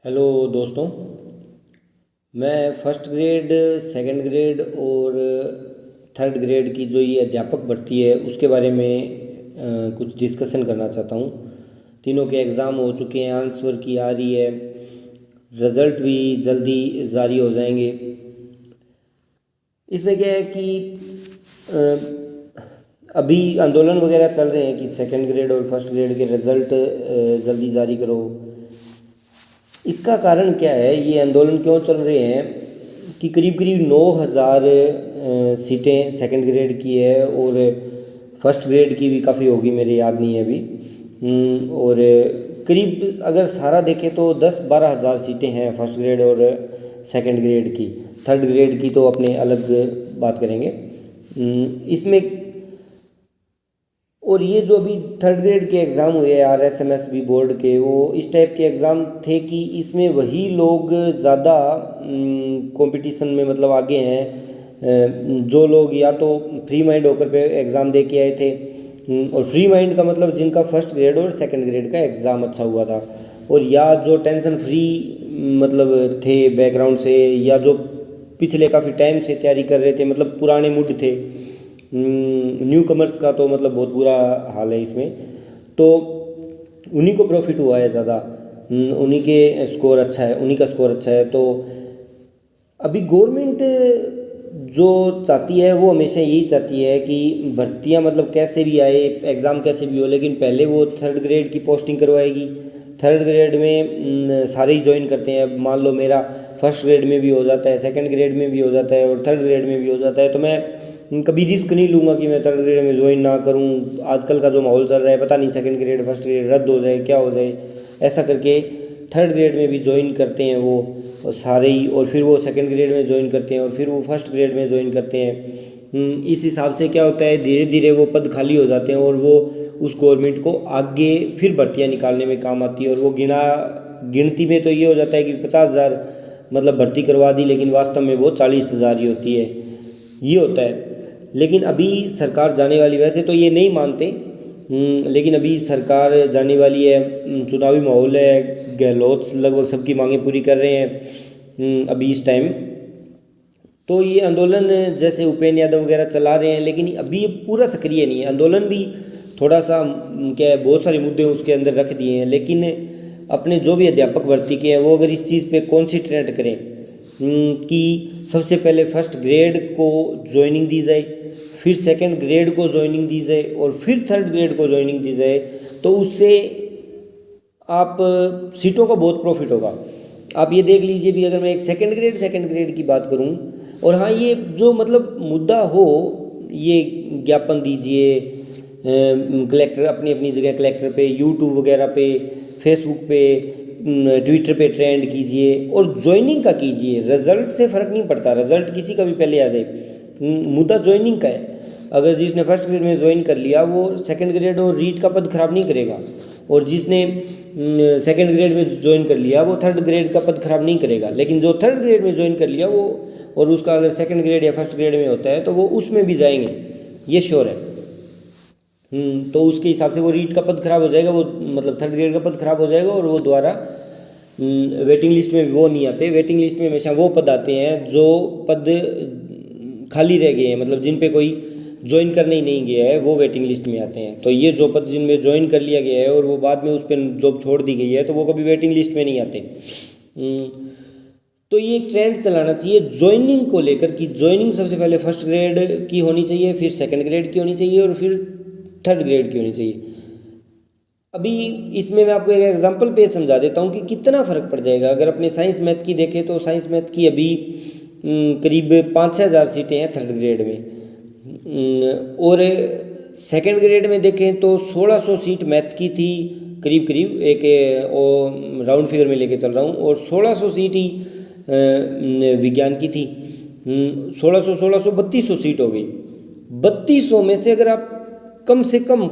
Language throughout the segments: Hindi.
हेलो दोस्तों। मैं फर्स्ट ग्रेड, सेकंड ग्रेड और थर्ड ग्रेड की जो ये अध्यापक भर्ती है उसके बारे में कुछ डिस्कशन करना चाहता हूँ। तीनों के एग्ज़ाम हो चुके हैं, आंसर की आ रही है, रिज़ल्ट भी जल्दी जारी हो जाएंगे। इसमें क्या है कि अभी आंदोलन वगैरह चल रहे हैं कि सेकंड ग्रेड और फर्स्ट ग्रेड के रिज़ल्ट जल्दी जारी करो। इसका कारण क्या है, ये आंदोलन क्यों चल रहे हैं कि करीब करीब 9,000 सीटें सेकंड ग्रेड की है और फर्स्ट ग्रेड की भी काफ़ी होगी, मेरे याद नहीं है अभी। और करीब अगर सारा देखें तो 10-12 हज़ार सीटें हैं फर्स्ट ग्रेड और सेकंड ग्रेड की। थर्ड ग्रेड की तो अपने अलग बात करेंगे इसमें। और ये जो अभी थर्ड ग्रेड के एग्ज़ाम हुए RSMSB बोर्ड के, वो इस टाइप के एग्ज़ाम थे कि इसमें वही लोग ज़्यादा कंपटीशन में मतलब आगे हैं जो लोग या तो फ्री माइंड होकर पे एग्ज़ाम दे के आए थे। और फ्री माइंड का मतलब जिनका फर्स्ट ग्रेड और सेकंड ग्रेड का एग्ज़ाम अच्छा हुआ था, और या जो टेंशन फ्री मतलब थे बैकग्राउंड से, या जो पिछले काफ़ी टाइम से तैयारी कर रहे थे, मतलब पुराने मूड थे। न्यू कमर्स का तो मतलब बहुत बुरा हाल है इसमें, तो उन्हीं को प्रॉफिट हुआ है ज़्यादा। उन्हीं के स्कोर अच्छा है, उन्हीं का स्कोर अच्छा है। तो अभी गवर्नमेंट जो चाहती है वो हमेशा यही चाहती है कि भर्तियां मतलब कैसे भी आए, एग्ज़ाम कैसे भी हो, लेकिन पहले वो थर्ड ग्रेड की पोस्टिंग करवाएगी। थर्ड ग्रेड में सारे ही ज्वाइन करते हैं। मान लो मेरा फर्स्ट ग्रेड में भी हो जाता है, सेकंड ग्रेड में भी हो जाता है और थर्ड ग्रेड में भी हो जाता है, तो मैं कभी रिस्क नहीं लूँगा कि मैं थर्ड ग्रेड में ज्वाइन ना करूँ। आजकल का जो माहौल चल रहा है, पता नहीं सेकंड ग्रेड फर्स्ट ग्रेड रद्द हो जाए, क्या हो जाए, ऐसा करके थर्ड ग्रेड में भी ज्वाइन करते हैं वो सारे ही, और फिर वो सेकंड ग्रेड में ज्वाइन करते हैं और फिर वो फर्स्ट ग्रेड में ज्वाइन करते हैं। इस हिसाब से क्या होता है, धीरे धीरे वो पद खाली हो जाते हैं और वो उस गवर्नमेंट को आगे फिर भर्तियां निकालने में काम आती है। और वो गिनती में तो ये हो जाता है कि 50,000 मतलब भर्ती करवा दी, लेकिन वास्तव में वो 40,000 ही होती है, ये होता है। लेकिन अभी सरकार जाने वाली, वैसे तो ये नहीं मानते, लेकिन अभी सरकार जाने वाली है, चुनावी माहौल है, गहलोत लगभग सबकी मांगें पूरी कर रहे हैं अभी इस टाइम। तो ये आंदोलन जैसे उपेंद्र यादव वगैरह चला रहे हैं, लेकिन अभी ये पूरा सक्रिय नहीं है। आंदोलन भी थोड़ा सा क्या है, बहुत सारे मुद्दे उसके अंदर रख दिए हैं, लेकिन अपने जो भी अध्यापक भर्ती के हैं वो अगर इस चीज़ पे कॉन्सेंट्रेट करें कि सबसे पहले फर्स्ट ग्रेड को ज्वाइनिंग दी जाए, फिर सेकंड ग्रेड को ज्वाइनिंग दी जाए और फिर थर्ड ग्रेड को ज्वाइनिंग दी जाए, तो उससे आप सीटों का बहुत प्रॉफिट होगा। आप ये देख लीजिए भी, अगर मैं एक सेकंड ग्रेड की बात करूं, और हाँ ये जो मतलब मुद्दा हो, ये ज्ञापन दीजिए कलेक्टर अपनी अपनी जगह, कलेक्टर पे, यूट्यूब वगैरह पे, फेसबुक पे, ट्विटर पे ट्रेंड कीजिए और ज्वाइनिंग का कीजिए। रिजल्ट से फ़र्क नहीं पड़ता, रिजल्ट किसी का भी पहले आ जाए, मुद्दा ज्वाइनिंग का है। अगर जिसने फर्स्ट ग्रेड में ज्वाइन कर लिया वो सेकंड ग्रेड और रीट का पद खराब नहीं करेगा, और जिसने सेकंड ग्रेड में ज्वाइन कर लिया वो थर्ड ग्रेड का पद खराब नहीं करेगा। लेकिन जो थर्ड ग्रेड में ज्वाइन कर लिया वो, और उसका अगर सेकंड ग्रेड या फर्स्ट ग्रेड में होता है तो वो उसमें भी जाएंगे, ये श्योर है। तो उसके हिसाब से वो रीट का पद खराब हो जाएगा, वो मतलब थर्ड ग्रेड का पद खराब हो जाएगा, और वो दोबारा वेटिंग लिस्ट में वो नहीं आते। वेटिंग लिस्ट में हमेशा वो पद आते हैं जो पद खाली रह गए हैं, मतलब जिन पे कोई ज्वाइन करने ही नहीं गया है, वो वेटिंग लिस्ट में आते हैं। तो ये जो पद जिनमें ज्वाइन कर लिया गया है और वो बाद में उस पर जॉब छोड़ दी गई है, तो वो कभी वेटिंग लिस्ट में नहीं आते। तो ये एक ट्रेंड चलाना चाहिए ज्वाइनिंग को लेकर कि ज्वाइनिंग सबसे पहले फर्स्ट ग्रेड की होनी चाहिए, फिर सेकंड ग्रेड की होनी चाहिए और फिर थर्ड ग्रेड की होनी चाहिए। अभी इसमें मैं आपको एक एग्जांपल पे समझा देता हूँ कि कितना फ़र्क पड़ जाएगा। अगर अपने साइंस मैथ की देखें तो साइंस मैथ की अभी करीब 5-6 हज़ार सीटें हैं थर्ड ग्रेड में, और सेकंड ग्रेड में देखें तो 1600 सीट मैथ की थी करीब करीब, एक राउंड फिगर में लेके चल रहा हूँ, और 1600 सीट ही विज्ञान की थी। 1600 3200 सीट हो गई। 3200 में से अगर आप कम से कम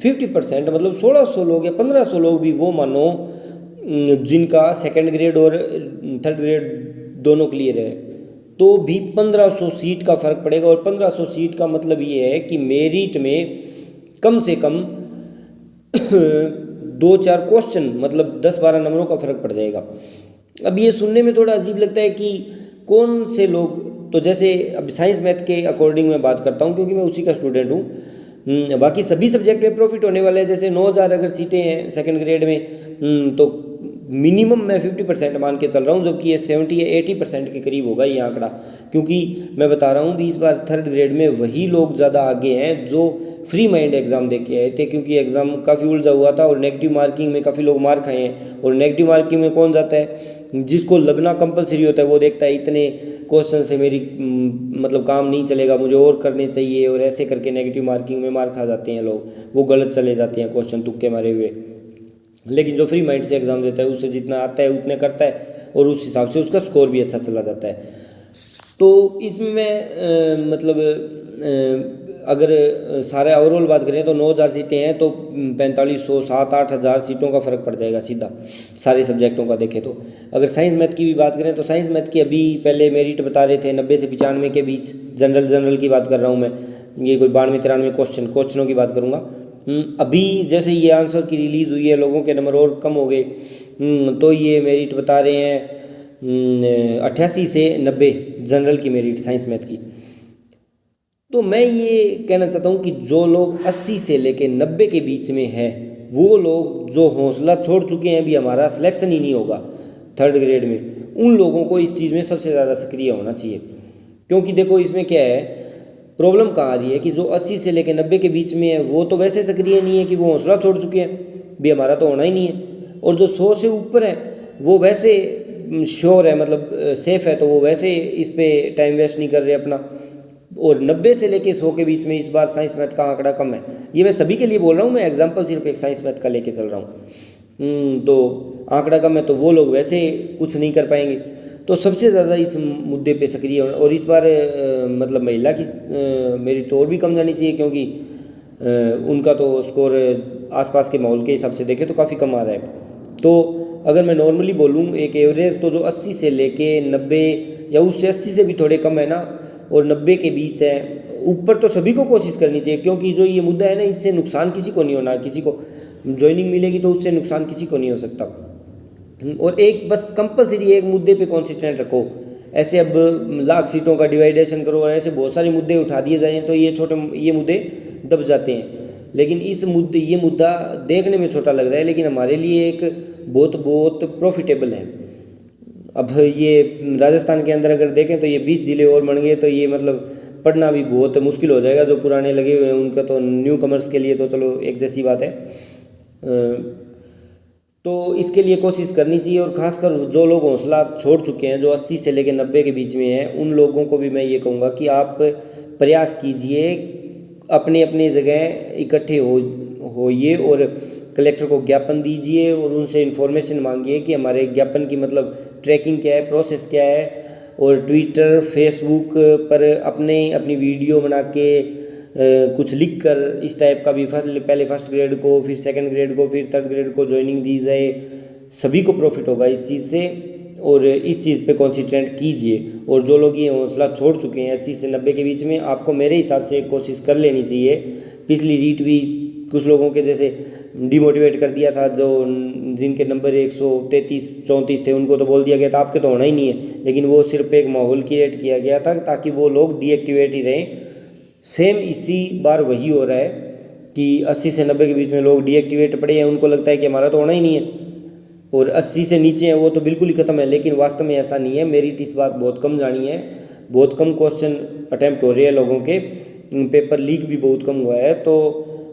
50% मतलब 1600 लोग या 1500 लोग भी वो मानो जिनका सेकंड ग्रेड और थर्ड ग्रेड दोनों क्लियर है, तो भी 1500 सीट का फ़र्क पड़ेगा। और 1500 सीट का मतलब ये है कि मेरिट में कम से कम 2-4 क्वेश्चन मतलब 10-12 नंबरों का फ़र्क पड़ जाएगा। अब ये सुनने में थोड़ा अजीब लगता है कि कौन से लोग, तो जैसे अब साइंस मैथ के अकॉर्डिंग मैं बात करता हूँ क्योंकि मैं उसी का स्टूडेंट हूँ। बाकी सभी सब्जेक्ट में प्रॉफिट होने वाला है। जैसे 9,000 अगर सीटें हैं सेकंड ग्रेड में, तो मिनिमम मैं 50% मान के चल रहा हूँ, जबकि ये 70 या 80% के करीब होगा ये आंकड़ा। क्योंकि मैं बता रहा हूँ भी इस बार थर्ड ग्रेड में वही लोग ज़्यादा आगे हैं जो फ्री माइंड एग्ज़ाम दे के आए थे, क्योंकि एग्ज़ाम काफ़ी उलझा हुआ था और नेगेटिव मार्किंग में काफ़ी लोग मार खाए हैं। और नेगेटिव मार्किंग में कौन जाता है, जिसको लगना कंपलसरी होता है, वो देखता है इतने क्वेश्चन से मेरी मतलब काम नहीं चलेगा, मुझे और करने चाहिए, और ऐसे करके नेगेटिव मार्किंग में मार खा जाते हैं लोग, वो गलत चले जाते हैं क्वेश्चन तुक्के मारे हुए। लेकिन जो फ्री माइंड से एग्ज़ाम देता है उसे जितना आता है उतने करता है और उस हिसाब से उसका स्कोर भी अच्छा चला जाता है। तो इसमें मैं अगर सारे ओवरऑल बात करें तो 9,000 सीटें हैं, तो 4500 7-8 हज़ार सीटों का फ़र्क पड़ जाएगा सीधा सारे सब्जेक्टों का देखें तो। अगर साइंस मैथ की भी बात करें तो साइंस मैथ की अभी पहले मेरिट बता रहे थे 90 से 95 के बीच, जनरल की बात कर रहा हूँ मैं, ये कोई 92-93 क्वेश्चनों की बात करूँगा। अभी जैसे ये आंसर की रिलीज़ हुई है, लोगों के नंबर और कम हो गए, तो ये मेरिट बता रहे हैं 88 से 90 जनरल की मेरिट साइंस मैथ की। तो मैं ये कहना चाहता हूँ कि जो लोग 80 से लेके 90 के बीच में है, वो लोग जो हौसला छोड़ चुके हैं अभी हमारा सिलेक्शन ही नहीं होगा थर्ड ग्रेड में, उन लोगों को इस चीज़ में सबसे ज़्यादा सक्रिय होना चाहिए। क्योंकि देखो इसमें क्या है, प्रॉब्लम कहाँ आ रही है कि जो 80 से लेकर 90 के बीच में है वो तो वैसे सक्रिय नहीं है कि वो हौसला छोड़ चुके हैं भी हमारा तो होना ही नहीं है, और जो 100 से ऊपर है वो वैसे श्योर है, मतलब सेफ है, तो वो वैसे इस पर टाइम वेस्ट नहीं कर रहे अपना। और 90 से लेके 100 के बीच में इस बार साइंस मैथ का आंकड़ा कम है। ये मैं सभी के लिए बोल रहा हूँ, मैं एग्जांपल सिर्फ एक साइंस मैथ का लेके चल रहा हूँ। तो आंकड़ा कम है तो वो लोग वैसे कुछ नहीं कर पाएंगे। तो सबसे ज़्यादा इस मुद्दे पे सक्रिय होना, और इस बार मतलब महिला की मेरिट तो और भी कम जानी चाहिए, क्योंकि उनका तो स्कोर आसपास के माहौल के हिसाब से देखें तो काफ़ी कम आ रहा है। तो अगर मैं नॉर्मली बोलूँ एक एवरेज, तो जो 80 से लेके 90 या उससे 80 से भी थोड़े कम है ना, और 90 के बीच है, ऊपर तो सभी को कोशिश करनी चाहिए। क्योंकि जो ये मुद्दा है ना, इससे नुकसान किसी को नहीं होना, किसी को ज्वाइनिंग मिलेगी तो उससे नुकसान किसी को नहीं हो सकता। और एक बस कंपलसरी एक मुद्दे पे कॉन्सेंट्रेट रखो। ऐसे अब लाख सीटों का डिवाइडेशन करो और ऐसे बहुत सारे मुद्दे उठा दिए जाएँ तो ये मुद्दे दब जाते हैं। लेकिन ये मुद्दा देखने में छोटा लग रहा है, लेकिन हमारे लिए एक बहुत प्रॉफिटेबल है। अब ये राजस्थान के अंदर अगर देखें तो ये 20 ज़िले और बन गए, तो ये मतलब पढ़ना भी बहुत मुश्किल हो जाएगा। जो पुराने लगे हुए हैं उनका तो, न्यू कमर्स के लिए तो चलो एक जैसी बात है। तो इसके लिए कोशिश करनी चाहिए, और ख़ासकर जो लोग हौसला छोड़ चुके हैं, जो 80 से लेकर 90 के बीच में हैं, उन लोगों को भी मैं ये कहूँगा कि आप प्रयास कीजिए, अपने अपने जगह इकट्ठे होइए और कलेक्टर को ज्ञापन दीजिए और उनसे इन्फॉर्मेशन मांगिए कि हमारे ज्ञापन की मतलब ट्रैकिंग क्या है, प्रोसेस क्या है। और ट्विटर फेसबुक पर अपनी वीडियो बना के कुछ लिख कर इस टाइप का भी पहले फर्स्ट ग्रेड को, फिर सेकंड ग्रेड को, फिर थर्ड ग्रेड को ज्वाइनिंग दी जाए। सभी को प्रॉफिट होगा इस चीज़ से, और इस चीज़ पे कॉन्सेंट्रेट कीजिए। और जो लोग ये हौसला छोड़ चुके हैं 80 से 90 के बीच में, आपको मेरे हिसाब से कोशिश कर लेनी चाहिए। पिछली रीट भी कुछ लोगों के जैसे डिमोटिवेट कर दिया था, जो जिनके नंबर 133-34 थे, उनको तो बोल दिया गया था आपके तो होना ही नहीं है। लेकिन वो सिर्फ एक माहौल क्रिएट किया गया था ताकि वो लोग डीएक्टिवेट ही रहें। सेम इसी बार वही हो रहा है कि 80 से 90 के बीच में लोग डीएक्टिवेट पड़े हैं, उनको लगता है कि हमारा तो होना ही नहीं है, और 80 से नीचे हैं वो तो बिल्कुल ही ख़त्म है। लेकिन वास्तव में ऐसा नहीं है। मेरिट इस बात बहुत कम जानी है, बहुत कम क्वेश्चन अटैम्प्ट हो रहे हैं लोगों के, पेपर लीक भी बहुत कम हुआ है। तो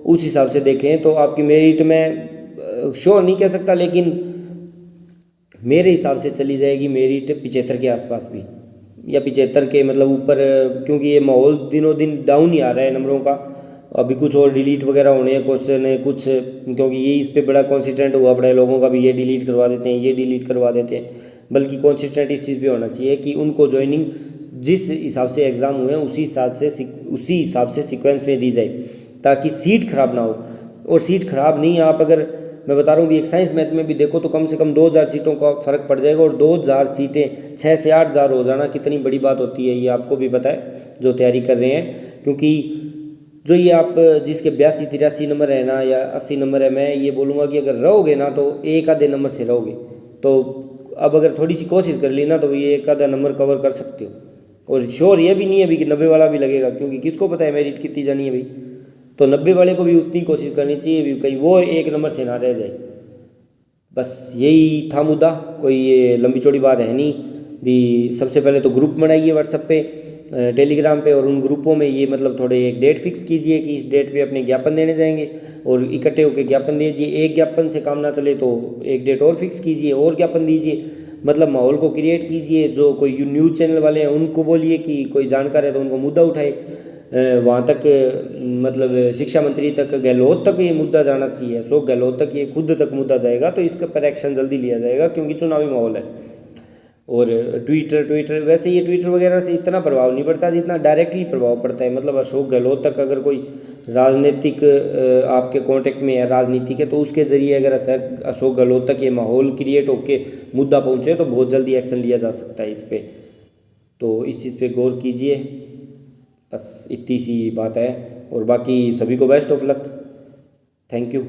उस हिसाब से देखें तो आपकी मेरिट में श्योर नहीं कह सकता, लेकिन मेरे हिसाब से चली जाएगी मेरिट 75 के आसपास भी, या 75 के मतलब ऊपर, क्योंकि ये माहौल दिनों दिन डाउन ही आ रहा है नंबरों का। अभी कुछ और डिलीट वगैरह होने हैं क्वेश्चन है कुछ, क्योंकि ये इस पे बड़ा कॉन्सिस्टेंट हुआ पड़ा है लोगों का भी, ये डिलीट करवा देते हैं, ये डिलीट करवा देते हैं। बल्कि कॉन्सिस्टेंट इस चीज़ पे होना चाहिए कि उनको ज्वाइनिंग जिस हिसाब से एग्ज़ाम हुए हैं उसी हिसाब से सीक्वेंस में दी जाए, ताकि सीट ख़राब ना हो। और सीट ख़राब नहीं, आप अगर मैं बता रहा हूँ भी एक साइंस मैथ में भी देखो तो कम से कम 2000 सीटों का फ़र्क पड़ जाएगा, और 2000 सीटें 6 से 8 हज़ार हो जाना कितनी बड़ी बात होती है, ये आपको भी पता है जो तैयारी कर रहे हैं। क्योंकि जो ये आप जिसके 82-83 नंबर है ना या 80 नंबर है, मैं ये बोलूँगा कि अगर रहोगे ना तो एक आधे नंबर से रहोगे। तो अब अगर थोड़ी सी कोशिश कर ली ना तो ये एक आधा नंबर कवर कर सकते हो। और श्योर ये भी नहीं है अभी कि 90 वाला भी लगेगा, क्योंकि किसको पता है मेरिट कितनी जानी है भाई। तो 90 वाले को भी उतनी कोशिश करनी चाहिए भी, कहीं वो एक नंबर से ना रह जाए। बस यही था मुद्दा, कोई ये लंबी चौड़ी बात है नहीं भी। सबसे पहले तो ग्रुप बनाइए व्हाट्सएप पे, टेलीग्राम पे, और उन ग्रुपों में ये मतलब थोड़े एक डेट फिक्स कीजिए कि इस डेट पे अपने ज्ञापन देने जाएंगे, और इकट्ठे होकर ज्ञापन दीजिए। एक ज्ञापन से काम ना चले तो एक डेट और फिक्स कीजिए और ज्ञापन दीजिए, मतलब माहौल को क्रिएट कीजिए। जो कोई न्यूज़ चैनल वाले हैं उनको बोलिए कि कोई जानकार है तो उनको मुद्दा उठाए, वहाँ तक मतलब शिक्षा मंत्री तक, गहलोत तक ये मुद्दा जाना चाहिए। अशोक गहलोत तक ये खुद तक मुद्दा जाएगा तो इसके पर एक्शन जल्दी लिया जाएगा, क्योंकि चुनावी माहौल है। और ट्विटर वैसे ये ट्विटर वगैरह से इतना प्रभाव नहीं पड़ता जितना डायरेक्टली प्रभाव पड़ता है। मतलब अशोक गहलोत तक अगर कोई राजनीतिक आपके कांटेक्ट में है, राजनीति के, तो उसके ज़रिए अगर अशोक गहलोत तक ये माहौल क्रिएट होके मुद्दा पहुँचे तो बहुत जल्दी एक्शन लिया जा सकता है इस पर। तो इस चीज़ पे गौर कीजिए। बस इतनी सी बात है, और बाकी सभी को best of luck. Thank you.